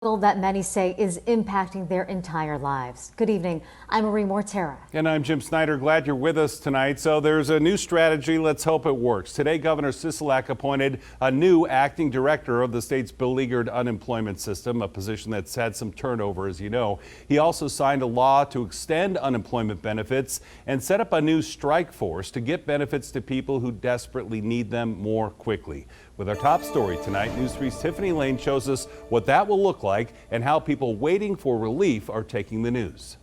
That many say is impacting their entire lives. Good evening. I'm Marie Mortera. And I'm Jim Snyder. Glad you're with us tonight. So there's a new strategy. Let's hope it works. Today, Governor Sisolak appointed a new acting director of the state's beleaguered unemployment system, a position that's had some turnover, as you know. He also signed a law to extend unemployment benefits and set up a new strike force to get benefits to people who desperately need them more quickly. With our top story tonight, News 3's Tiffany Lane shows us what that will look like and how people waiting for relief are taking the news.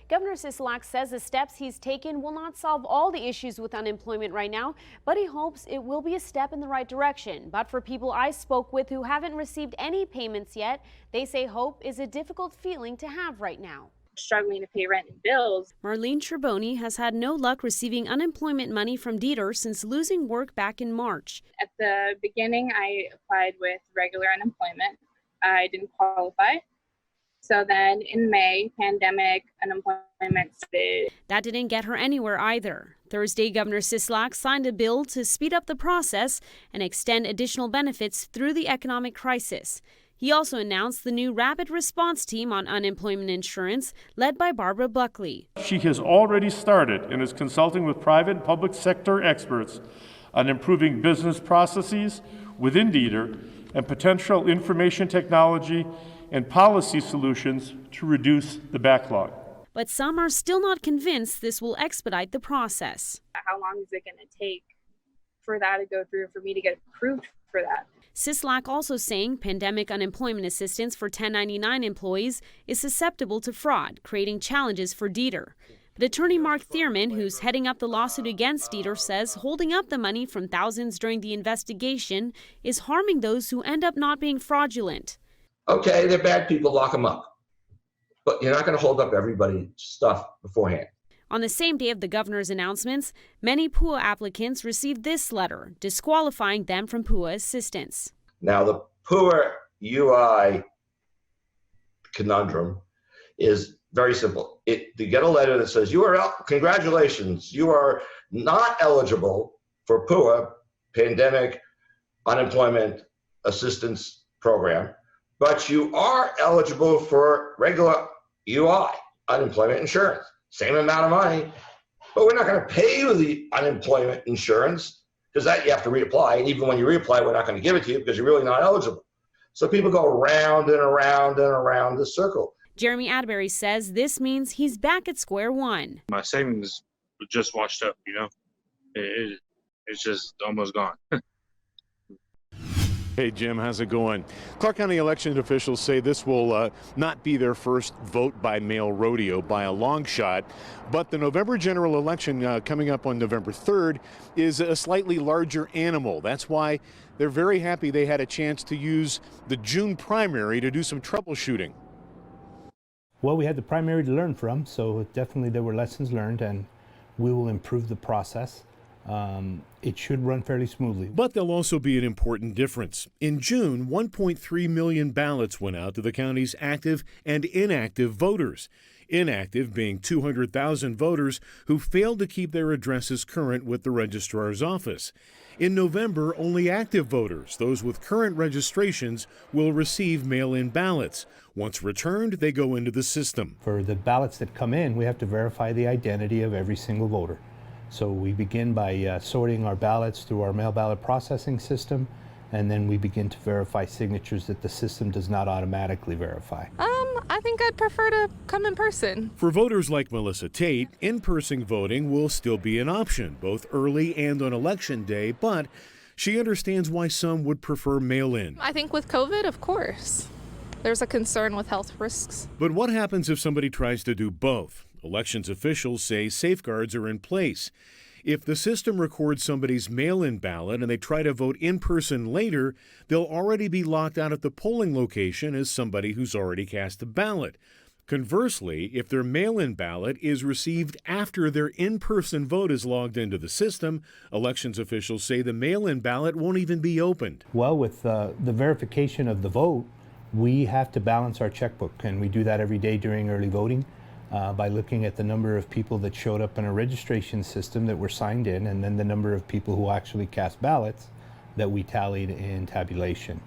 Governor Sisolak says the steps he's taken will not solve all the issues with unemployment right now, but he hopes it will be a step in the right direction. But for people I spoke with who haven't received any payments yet, they say hope is a difficult feeling to have right now. Struggling to pay rent and bills. Marlene Treboni has had no luck receiving unemployment money from Dieter since losing work back in March. At the beginning, I applied with regular unemployment. I didn't qualify. So then in May, pandemic unemployment started. That didn't get her anywhere either. Thursday, Governor Sisolak signed a bill to speed up the process and extend additional benefits through the economic crisis. He also announced the new rapid response team on unemployment insurance led by Barbara Buckley. She has already started and is consulting with private and public sector experts on improving business processes within Dieter and potential information technology and policy solutions to reduce the backlog. But some are still not convinced this will expedite the process. How long is it going to take for that to go through, for me to get approved for that? Sisolak also saying pandemic unemployment assistance for 1099 employees is susceptible to fraud, creating challenges for Dieter. But attorney Mark Thierman, who's heading up the lawsuit against Dieter, says holding up the money from thousands during the investigation is harming those who end up not being fraudulent. Okay, they're bad people, lock them up. But you're not going to hold up everybody's stuff beforehand. On the same day of the governor's announcements, many PUA applicants received this letter, disqualifying them from PUA assistance. Now, the PUA UI conundrum is very simple. You get a letter that says, congratulations, you are not eligible for PUA, Pandemic Unemployment Assistance Program, but you are eligible for regular UI, unemployment insurance. Same amount of money, but we're not going to pay you the unemployment insurance because that you have to reapply. And even when you reapply, we're not going to give it to you because you're really not eligible. So people go round and around and around the circle. Jeremy Atterbury says this means he's back at square one. My savings just washed up, it's just almost gone. Hey Jim, how's it going? Clark County election officials say this will not be their first vote by mail rodeo by a long shot, but the November general election coming up on November 3rd is a slightly larger animal. That's why they're very happy they had a chance to use the June primary to do some troubleshooting. Well, we had the primary to learn from, so definitely there were lessons learned, and we will improve the process. It should run fairly smoothly. But there'll also be an important difference. In June, 1.3 million ballots went out to the county's active and inactive voters. Inactive being 200,000 voters who failed to keep their addresses current with the registrar's office. In November, only active voters, those with current registrations, will receive mail-in ballots. Once returned, they go into the system. For the ballots that come in, we have to verify the identity of every single voter. So we begin by sorting our ballots through our mail ballot processing system, and then we begin to verify signatures that the system does not automatically verify. I think I'd prefer to come in person. For voters like Melissa Tate, in-person voting will still be an option, both early and on election day, but she understands why some would prefer mail-in. I think with COVID, of course. There's a concern with health risks. But what happens if somebody tries to do both? Elections officials say safeguards are in place. If the system records somebody's mail-in ballot and they try to vote in person later, they'll already be locked out at the polling location as somebody who's already cast a ballot. Conversely, if their mail-in ballot is received after their in-person vote is logged into the system, elections officials say the mail-in ballot won't even be opened. Well, with the verification of the vote, we have to balance our checkbook, and we do that every day during early voting. By looking at the number of people that showed up in a registration system that were signed in, and then the number of people who actually cast ballots that we tallied in tabulation.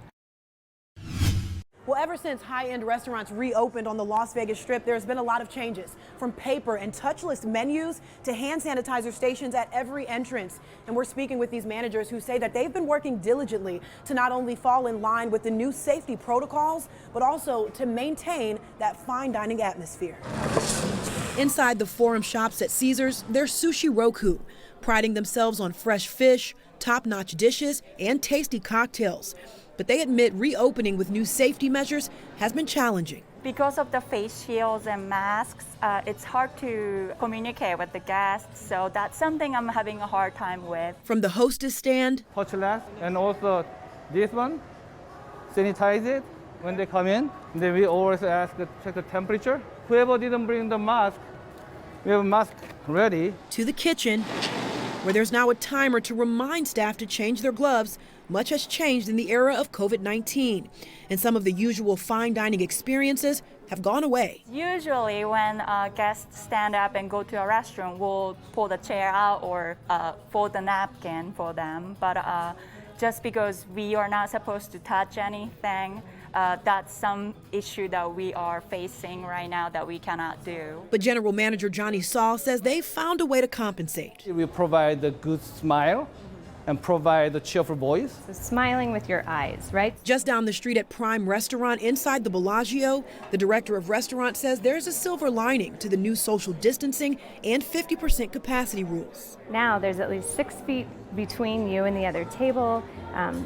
Well, ever since high-end restaurants reopened on the Las Vegas Strip, there's been a lot of changes, from paper and touchless menus to hand sanitizer stations at every entrance. And we're speaking with these managers who say that they've been working diligently to not only fall in line with the new safety protocols, but also to maintain that fine dining atmosphere. Inside the Forum Shops at Caesars, they're Sushi Roku, priding themselves on fresh fish, top-notch dishes, and tasty cocktails. But they admit reopening with new safety measures has been challenging. Because of the face shields and masks, it's hard to communicate with the guests, so that's something I'm having a hard time with. From the hostess stand, touchless, and also this one, sanitize it when they come in. Then we always ask to check the temperature. Whoever didn't bring the mask, we have a mask ready. To the kitchen, where there's now a timer to remind staff to change their gloves. Much has changed in the era of COVID-19, and some of the usual fine dining experiences have gone away. Usually when guests stand up and go to a restaurant, we'll pull the chair out or fold the napkin for them. But just because we are not supposed to touch anything, that's some issue that we are facing right now that we cannot do. But General Manager Johnny Saul says they've found a way to compensate. We provide a good smile and provide a cheerful voice. So smiling with your eyes, right? Just down the street at Prime Restaurant inside the Bellagio, the director of restaurant says there's a silver lining to the new social distancing and 50% capacity rules. Now there's at least 6 feet between you and the other table,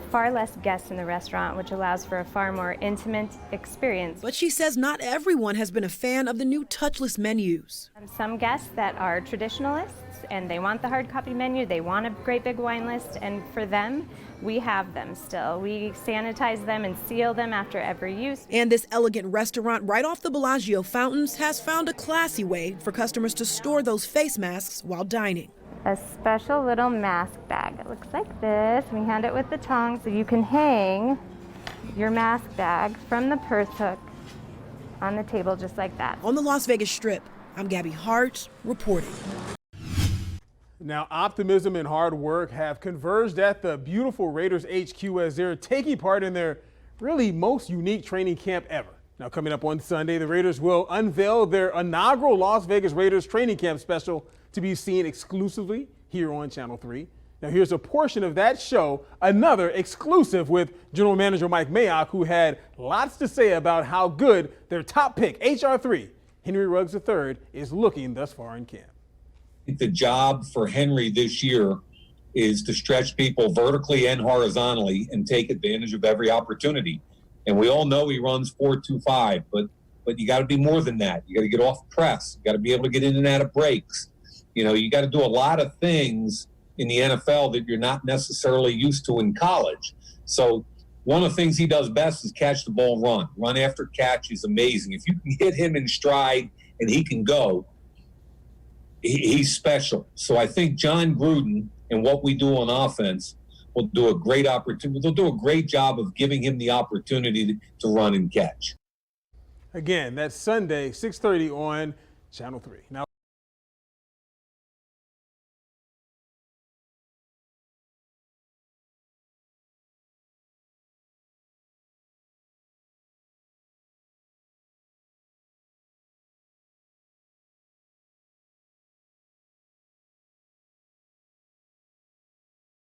far less guests in the restaurant, which allows for a far more intimate experience. But she says not everyone has been a fan of the new touchless menus. Some guests that are traditionalists and they want the hard copy menu, they want a great big wine list, and for them, we have them still. We sanitize them and seal them after every use. And this elegant restaurant right off the Bellagio fountains has found a classy way for customers to store those face masks while dining. A special little mask bag. It looks like this. We hand it with the tongs so you can hang your mask bag from the purse hook on the table just like that. On the Las Vegas Strip, I'm Gabby Hart reporting. Now, optimism and hard work have converged at the beautiful Raiders HQ as they're taking part in their really most unique training camp ever. Now, coming up on Sunday, the Raiders will unveil their inaugural Las Vegas Raiders training camp special to be seen exclusively here on Channel 3. Now, here's a portion of that show, another exclusive with General Manager Mike Mayock, who had lots to say about how good their top pick, HR3, Henry Ruggs III, is looking thus far in camp. The job for Henry this year is to stretch people vertically and horizontally and take advantage of every opportunity. And we all know he runs 4.25, but you got to be more than that. You got to get off press. You got to be able to get in and out of breaks. You know, you got to do a lot of things in the NFL that you're not necessarily used to in college. So one of the things he does best is catch the ball and run. Run after catch is amazing. If you can hit him in stride and he can go, he's special. So I think John Gruden and what we do on offense will do a great opportunity. They'll do a great job of giving him the opportunity to run and catch. Again, that's Sunday, 6:30 on Channel 3. Now,